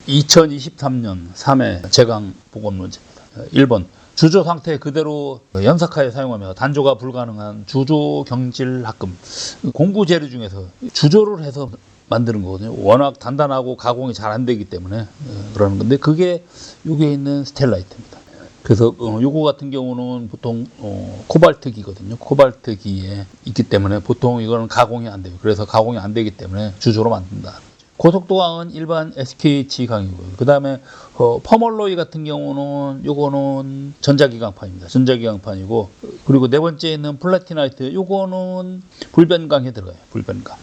(2023년) 3회 제강 보건 문제입니다. 1번 주조 상태 그대로 연삭하에 사용하며 단조가 불가능한 주조 경질 합금. 공구 재료 중에서 주조를 해서 만드는 거거든요. 워낙 단단하고 가공이 잘 안 되기 때문에 그러는 건데, 그게 여기에 있는 스텔라이트입니다. 그래서 요거 같은 경우는 보통 코발트기거든요. 코발트기에 있기 때문에 보통 이거는 가공이 안 돼요. 그래서 가공이 안 되기 때문에 주조로 만든다. 고속도강은 일반 SKH 강이고요. 그 다음에 퍼멀로이 같은 경우는 요거는 전자기강판입니다. 전자기강판이고, 그리고 네 번째에 있는 플라티나이트 요거는 불변강에 들어가요. 불변강.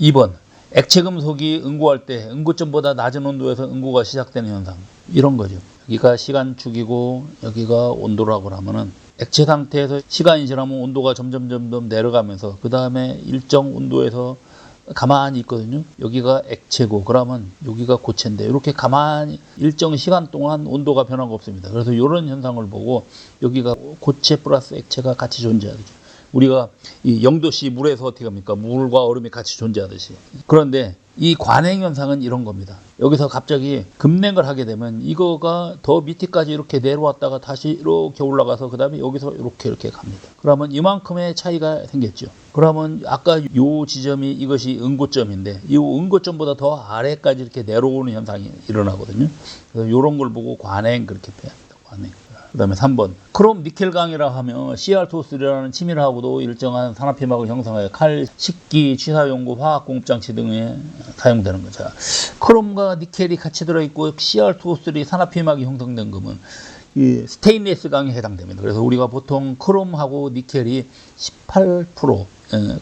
2번 액체금속이 응고할 때 응고점보다 낮은 온도에서 응고가 시작되는 현상, 이런 거죠. 여기가 시간축이고 여기가 온도라고 하면은 액체 상태에서 시간이 지나면 온도가 점점 내려가면서 그 다음에 일정 온도에서 가만히 있거든요. 여기가 액체고 그러면 여기가 고체인데 이렇게 가만히 일정 시간 동안 온도가 변화가 없습니다. 그래서 이런 현상을 보고 여기가 고체 플러스 액체가 같이 존재하죠. 우리가 이 0도씨 물에서 어떻게 합니까? 물과 얼음이 같이 존재하듯이. 그런데 이 관행 현상은 이런 겁니다. 여기서 갑자기 급냉을 하게 되면 이거가 더 밑에까지 이렇게 내려왔다가 다시 이렇게 올라가서 그 다음에 여기서 이렇게 갑니다. 그러면 이만큼의 차이가 생겼죠. 그러면 아까 요 지점이 이것이 응고점인데 이 응고점보다 더 아래까지 이렇게 내려오는 현상이 일어나거든요. 그래서 이런 걸 보고 관행 그렇게 표현합니다. 관행. 그 다음에 3번 크롬 니켈강이라 하면 CR2,3라는 치밀하고도 일정한 산화피막을 형성하여 칼, 식기, 취사용구, 화학공업장치 등에 사용되는 거죠. 크롬과 니켈이 같이 들어있고 CR2,3 산화피막이 형성된 거면 이 스테인리스 강에 해당됩니다. 그래서 우리가 보통 크롬하고 니켈이 18%,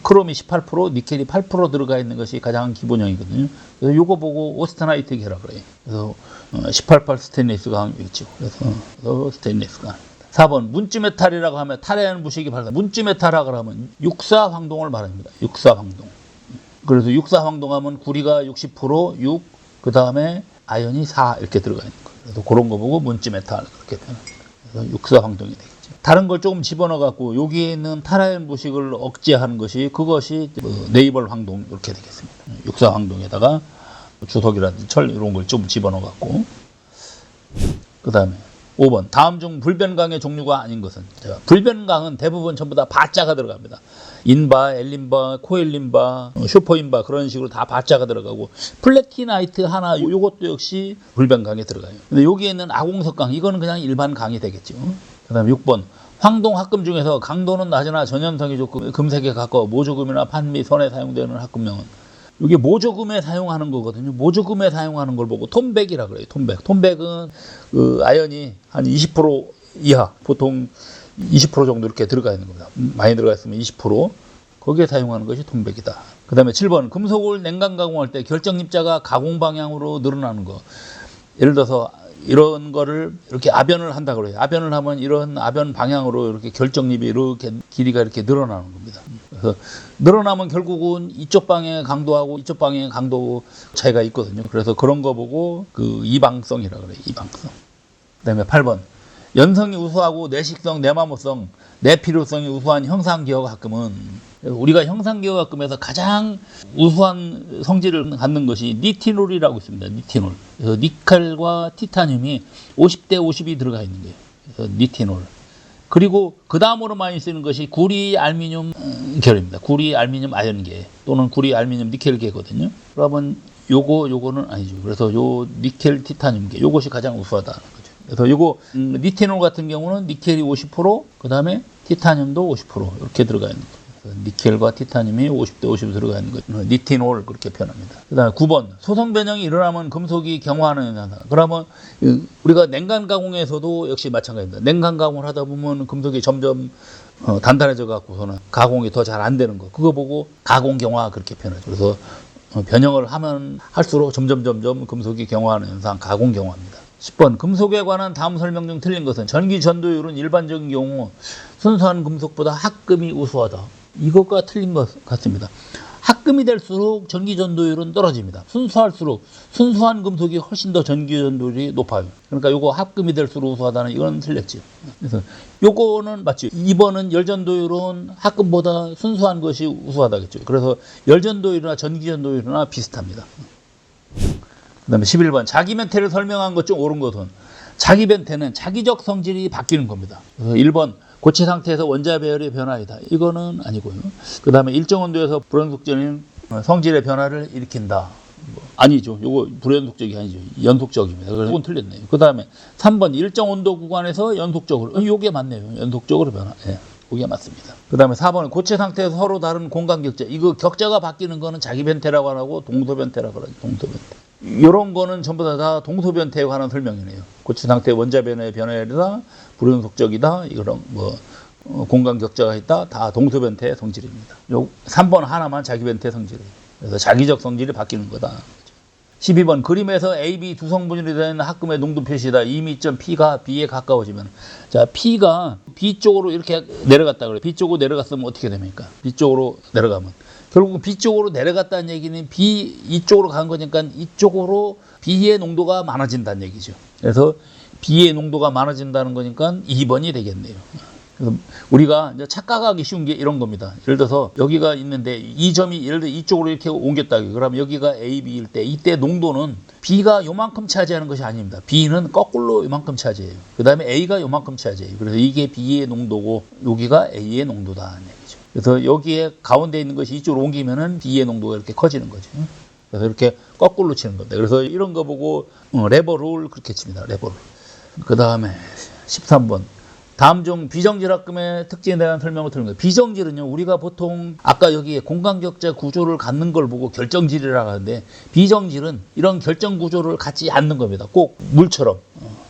크롬이 18%, 니켈이 8% 들어가 있는 것이 가장 기본형이거든요. 그래서 요거 보고 오스테나이트 계라 그래요. 그래서 18% 스테인리스 강이 있죠. 그래서 스테인리스 강. 4번 문지메탈이라고 하면 탈에는 부식이 발생. 문지메탈이라고 하면 육사황동을 말합니다. 육사황동. 그래서 육사황동하면 구리가 60%, 6, 그 다음에 아연이 4 이렇게 들어가 있는 거예요. 그래서 그런 거 보고 문지메탈 그렇게 표현합니다. 그래서 육사황동이 되겠죠. 다른 걸 조금 집어넣어 갖고 여기에 있는 탈아연 부식을 억제하는 것이 그것이 네이벌 황동 이렇게 되겠습니다. 육사황동에다가 주석이라든지 철 이런 걸 좀 집어넣어 갖고. 그 다음에 5번 다음 중 불변강의 종류가 아닌 것은. 불변강은 대부분 전부 다 바자가 들어갑니다. 인바, 엘린바, 코엘린바, 슈퍼인바 그런 식으로 다 바자가 들어가고, 플래티나이트 하나 요것도 역시 불변강에 들어가요. 근데 여기에는 아공석강 이거는 그냥 일반 강이 되겠죠. 그 다음에 6번 황동 합금 중에서 강도는 낮으나 전염성이 좋고 금색에 가까워 모조금이나 판 및 선에 사용되는 합금명은 이게 모조금에 사용하는 거거든요. 모조금에 사용하는 걸 보고 톤백이라 그래요. 톤백. 톤백은 그 아연이 한 20% 이하, 보통 20% 정도 이렇게 들어가 있는 겁니다. 많이 들어가 있으면 20%. 거기에 사용하는 것이 톤백이다. 그 다음에 7번 금속을 냉각 가공할 때 결정 입자가 가공 방향으로 늘어나는 거. 예를 들어서 이런 거를 이렇게 압연을 한다 그래요. 압연을 하면 이런 압연 방향으로 이렇게 결정립이 이렇게 길이가 이렇게 늘어나는 겁니다. 그래서 늘어나면 결국은 이쪽 방향의 강도하고 이쪽 방향의 강도 차이가 있거든요. 그래서 그런 거 보고 그 이방성이라 그래요. 이방성. 그다음에 8번 연성이 우수하고 내식성, 내마모성, 내필요성이 우수한 형상기억합금은 우리가 형상기억합금에서 가장 우수한 성질을 갖는 것이 니티놀이라고 있습니다. 니티놀. 그래서 니켈과 티타늄이 50대 50이 들어가 있는 거예요. 그래서 니티놀. 그리고 그 다음으로 많이 쓰는 것이 구리, 알미늄 결입니다. 구리, 알미늄, 아연계 또는 구리, 알미늄, 니켈계거든요. 그러면 요거는 아니죠. 그래서 요 니켈, 티타늄계 요것이 가장 우수하다는 거죠. 그래서 요거 니티놀 같은 경우는 니켈이 50%, 그 다음에 티타늄도 50% 이렇게 들어가 있는 거예요. 니켈과 티타늄이 50대 50 들어가 있는 거죠. 니티놀 그렇게 표현합니다. 그 다음에 9번 소성 변형이 일어나면 금속이 경화하는 현상. 그러면 우리가 냉간 가공에서도 역시 마찬가지입니다. 냉간 가공을 하다 보면 금속이 점점 단단해져 갖고서는 가공이 더 잘 안 되는 거. 그거 보고 가공 경화 그렇게 표현하죠. 그래서 변형을 하면 할수록 점점 금속이 경화하는 현상, 가공 경화입니다. 10번 금속에 관한 다음 설명 중 틀린 것은 전기 전도율은 일반적인 경우 순수한 금속보다 합금이 우수하다. 이것과 틀린 것 같습니다. 합금이 될수록 전기 전도율은 떨어집니다. 순수할수록 순수한 금속이 훨씬 더 전기 전도율이 높아요. 그러니까 요거 합금이 될수록 우수하다는 이건 틀렸지. 그래서 요거는 맞지. 2번은 열 전도율은 합금보다 순수한 것이 우수하다겠죠. 그래서 열 전도율이나 전기 전도율이나 비슷합니다. 그다음에 11번 자기 변태를 설명한 것 중 옳은 것은 자기 변태는 자기적 성질이 바뀌는 겁니다. 그래서 1번 고체 상태에서 원자 배열의 변화이다. 이거는 아니고요. 그 다음에 일정 온도에서 불연속적인 성질의 변화를 일으킨다. 아니죠. 이거 불연속적이 아니죠. 연속적입니다. 그래서 이건 틀렸네요. 그 다음에 3번 일정 온도 구간에서 연속적으로. 이게 맞네요. 연속적으로 변화. 예. 그게 맞습니다. 그 다음에 4번은 고체 상태에서 서로 다른 공간 격자. 이거 격자가 바뀌는 거는 자기 변태라고 하고 동소 변태라고 하죠. 동소 변태. 이런 거는 전부 다 동소 변태에 관한 설명이네요. 고체 상태 원자 변화의 변화율이다, 불연속적이다, 이런 공간 격자가 있다, 다 동소 변태의 성질입니다. 요 3번 하나만 자기 변태 성질이에요. 그래서 자기적 성질이 바뀌는 거다. 12번 그림에서 A, B 두 성분이 되는 합금의 농도 표시다. 이미점 P가 B에 가까워지면 자 P가 B 쪽으로 이렇게 내려갔다 그래요. B 쪽으로 내려갔으면 어떻게 됩니까? B 쪽으로 내려가면 결국 B 쪽으로 내려갔다는 얘기는 B 이쪽으로 간 거니까 이쪽으로 B의 농도가 많아진다는 얘기죠. 그래서 B의 농도가 많아진다는 거니까 2번이 되겠네요. 그래서 우리가 이제 착각하기 쉬운 게 이런 겁니다. 예를 들어서 여기가 있는데 이 점이 예를 들어 이쪽으로 이렇게 옮겼다. 그러면 여기가 A, B일 때 이때 농도는 B가 요만큼 차지하는 것이 아닙니다. B는 거꾸로 요만큼 차지해요. 그 다음에 A가 요만큼 차지해요. 그래서 이게 B의 농도고 여기가 A의 농도다. 얘기죠. 그래서 여기에 가운데 있는 것이 이쪽으로 옮기면은 B의 농도가 이렇게 커지는 거죠. 그래서 이렇게 거꾸로 치는 겁니다. 그래서 이런 거 보고 레버를 그렇게 칩니다. 레버를. 그 다음에 13번. 다음 중 비정질 합금의 특징에 대한 설명을 드는 거예요. 비정질은요, 우리가 보통 아까 여기에 공간격자 구조를 갖는 걸 보고 결정질이라고 하는데 비정질은 이런 결정 구조를 갖지 않는 겁니다. 꼭 물처럼.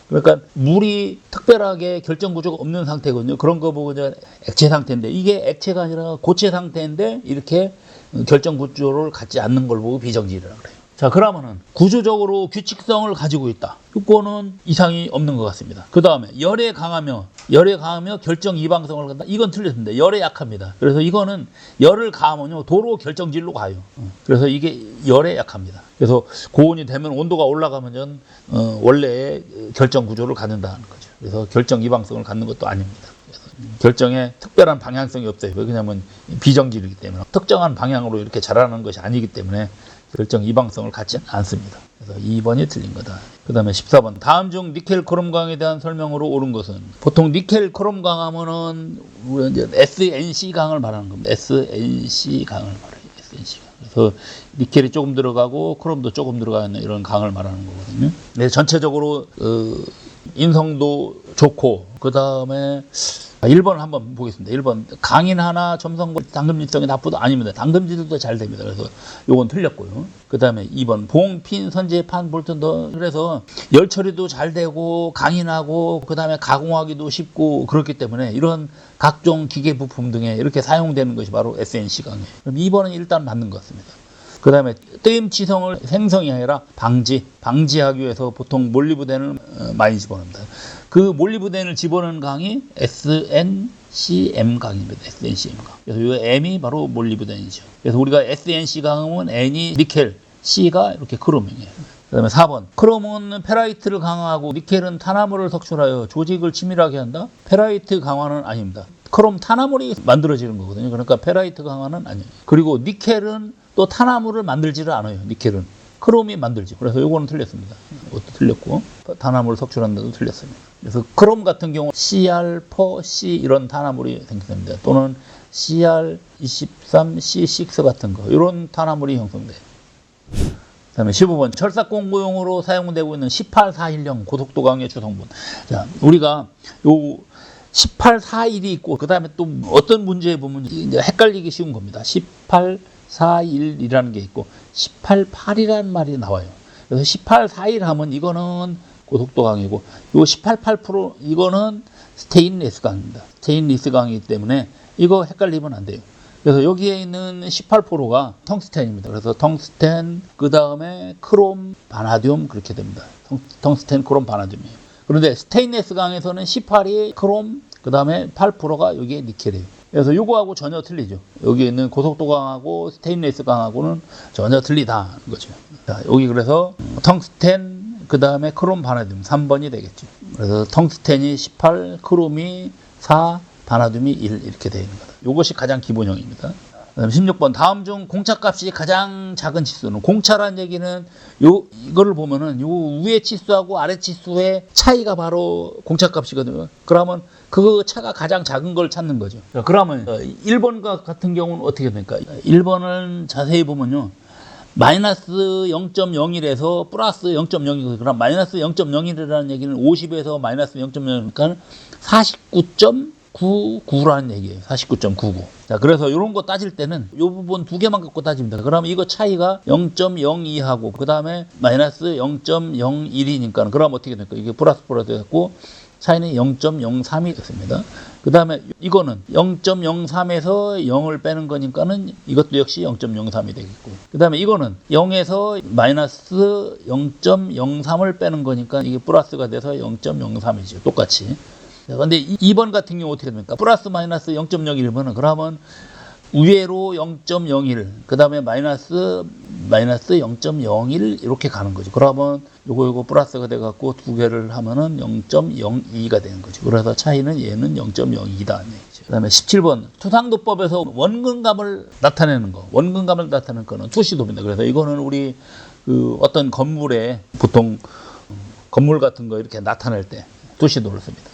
그러니까 물이 특별하게 결정 구조가 없는 상태거든요. 그런 거 보고 이제 액체 상태인데 이게 액체가 아니라 고체 상태인데 이렇게 결정 구조를 갖지 않는 걸 보고 비정질이라고 그래요. 자, 그러면은 구조적으로 규칙성을 가지고 있다. 이거는 이상이 없는 것 같습니다. 그 다음에 열에 강하며 결정 이방성을 갖다. 이건 틀렸습니다. 열에 약합니다. 그래서 이거는 열을 가하면요 도로 결정질로 가요. 그래서 이게 열에 약합니다. 그래서 고온이 되면 온도가 올라가면 원래의 결정 구조를 갖는다는 거죠. 그래서 결정 이방성을 갖는 것도 아닙니다. 결정에 특별한 방향성이 없어요. 왜냐하면 비정질이기 때문에 특정한 방향으로 이렇게 자라는 것이 아니기 때문에 결정 이방성을 갖지 않습니다. 그래서 2번이 틀린 거다. 그 다음에 14번. 다음 중 니켈 크롬 강에 대한 설명으로 옳은 것은 보통 니켈 크롬 강 하면은 이제 SNC 강을 말하는 겁니다. SNC 강을 말해요. SNC 강. 그래서 니켈이 조금 들어가고 크롬도 조금 들어가는 이런 강을 말하는 거거든요. 네, 전체적으로 인성도 좋고 그 다음에 1번 한번 보겠습니다. 1번 강인 하나 점성과 당금질성이 나쁘다 아닙니다. 당금질도 잘 됩니다. 그래서 요건 틀렸고요. 그 다음에 2번 봉, 핀, 선재, 판, 볼튼 그래서 열 처리도 잘 되고 강인하고 그 다음에 가공하기도 쉽고 그렇기 때문에 이런 각종 기계 부품 등에 이렇게 사용되는 것이 바로 SNC 강이에요. 그럼 2번은 일단 맞는 것 같습니다. 그 다음에 뜨임치성을 생성이 아니라 방지하기 위해서 보통 몰리브덴을 많이 집어넣습니다. 그 몰리브덴을 집어넣는 강이 SNCM 강입니다. SNCM 강. 그래서 이 M이 바로 몰리브덴이죠. 그래서 우리가 SNC 강은 N이 니켈, C가 이렇게 크롬이에요. 그 다음에 4번. 크롬은 페라이트를 강화하고 니켈은 탄화물을 석출하여 조직을 치밀하게 한다. 페라이트 강화는 아닙니다. 크롬 탄화물이 만들어지는 거거든요. 그러니까 페라이트 강화는 아니에요. 그리고 니켈은 또 탄화물을 만들지를 않아요. 니켈은 크롬이 만들지. 그래서 요거는 틀렸습니다. 이것도 틀렸고 탄화물을 석출한다도 틀렸습니다. 그래서 크롬 같은 경우 CR4C 이런 탄화물이 생성됩니다. 또는 CR23C6 같은 거 이런 탄화물이 형성돼요. 그 다음에 15번 철삭 공구용으로 사용되고 있는 1841형 고속도 강의 주성분. 자, 우리가 요 1841이 있고 그 다음에 또 어떤 문제에 보면 이제 헷갈리기 쉬운 겁니다. 1841이라는 게 있고 188이라는 말이 나와요. 그래서 1841 하면 이거는 고속도 강이고 요 188% 이거는 스테인리스 강입니다. 스테인리스 강이기 때문에 이거 헷갈리면 안 돼요. 그래서 여기에 있는 18%가 텅스텐입니다. 그래서 텅스텐 그 다음에 크롬, 바나듐 그렇게 됩니다. 텅스텐, 크롬, 바나듐이에요. 그런데 스테인리스 강에서는 18이 크롬 그 다음에 8%가 여기에 니켈이에요. 그래서 요거하고 전혀 틀리죠. 여기 있는 고속도 강하고 스테인리스 강하고는 전혀 틀리다 거죠. 자, 여기 그래서 텅스텐 그 다음에 크롬 바나듐 3번이 되겠죠. 그래서 텅스텐이 18, 크롬이 4, 바나듐이 1 이렇게 되어 있는 거다. 이것이 가장 기본형입니다. 그다음 16번 다음 중 공차값이 가장 작은 치수는, 공차라는 얘기는 이거를 보면은 요 위에 치수하고 아래 치수의 차이가 바로 공차값이거든요. 그러면 그 차가 가장 작은 걸 찾는 거죠. 그러면 1번과 같은 경우는 어떻게 됩니까? 1번을 자세히 보면요. 마이너스 0.01에서 플러스 0.01, 그럼 마이너스 0.01이라는 얘기는 50에서 마이너스 0.01이니까 49.99라는 얘기예요. 49.99. 자, 그래서 이런 거 따질 때는 이 부분 두 개만 갖고 따집니다. 그러면 이거 차이가 0.02하고 그 다음에 마이너스 0.01이니까 그럼 어떻게 될까? 이게 플러스 됐고 차이는 0.03이 됐습니다. 그 다음에 이거는 0.03에서 0을 빼는 거니까는 이것도 역시 0.03이 되겠고, 그 다음에 이거는 0에서 마이너스 0.03을 빼는 거니까 이게 플러스가 돼서 0.03이죠. 똑같이. 근데 2번 같은 경우 어떻게 됩니까? 플러스 마이너스 0.01이면은 그러면 위로 0.01, 그 다음에 마이너스 0.01 이렇게 가는 거죠. 그러면 요거 플러스가 돼갖고 두 개를 하면은 0.02가 되는 거죠. 그래서 차이는 얘는 0.02다. 그 다음에 17번 투상도법에서 원근감을 나타내는 거, 원근감을 나타내는 거는 투시도입니다. 그래서 이거는 우리 그 어떤 건물에 보통 건물 같은 거 이렇게 나타낼 때 투시도를 씁니다.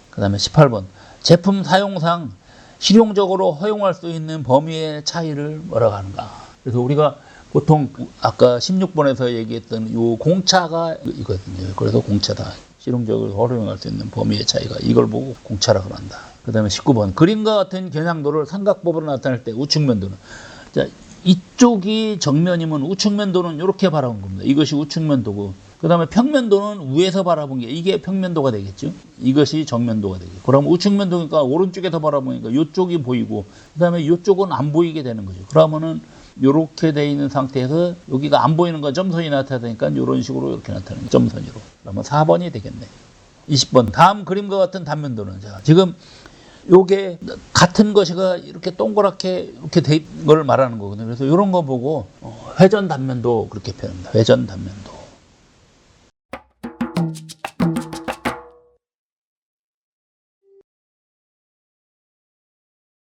그 다음에 18번 제품 사용상 실용적으로 허용할 수 있는 범위의 차이를 뭐라고 하는가. 그래서 우리가 보통 아까 16번에서 얘기했던 요 공차가 이거거든요. 그래서 공차다. 실용적으로 허용할 수 있는 범위의 차이가, 이걸 보고 공차라고 한다. 그 다음에 19번 그림과 같은 겨냥도를 삼각법으로 나타낼 때 우측면도는, 자, 이쪽이 정면이면 우측면도는 이렇게 바라본 겁니다. 이것이 우측면도고, 그 다음에 평면도는 위에서 바라본 게 이게 평면도가 되겠죠. 이것이 정면도가 되겠죠. 그럼 우측면도니까 오른쪽에서 바라보니까 이쪽이 보이고 그 다음에 이쪽은 안 보이게 되는 거죠. 그러면은 이렇게 돼 있는 상태에서 여기가 안 보이는 건 점선이 나타나니까 이런 식으로 이렇게 나타나는 거죠. 점선으로. 그러면 4번이 되겠네. 20번 다음 그림과 같은 단면도는, 자, 지금 요게 같은 것이가 이렇게 동그랗게 이렇게 된 걸 말하는 거거든요. 그래서 이런 거 보고 회전 단면도 그렇게 표현합니다. 회전 단면도.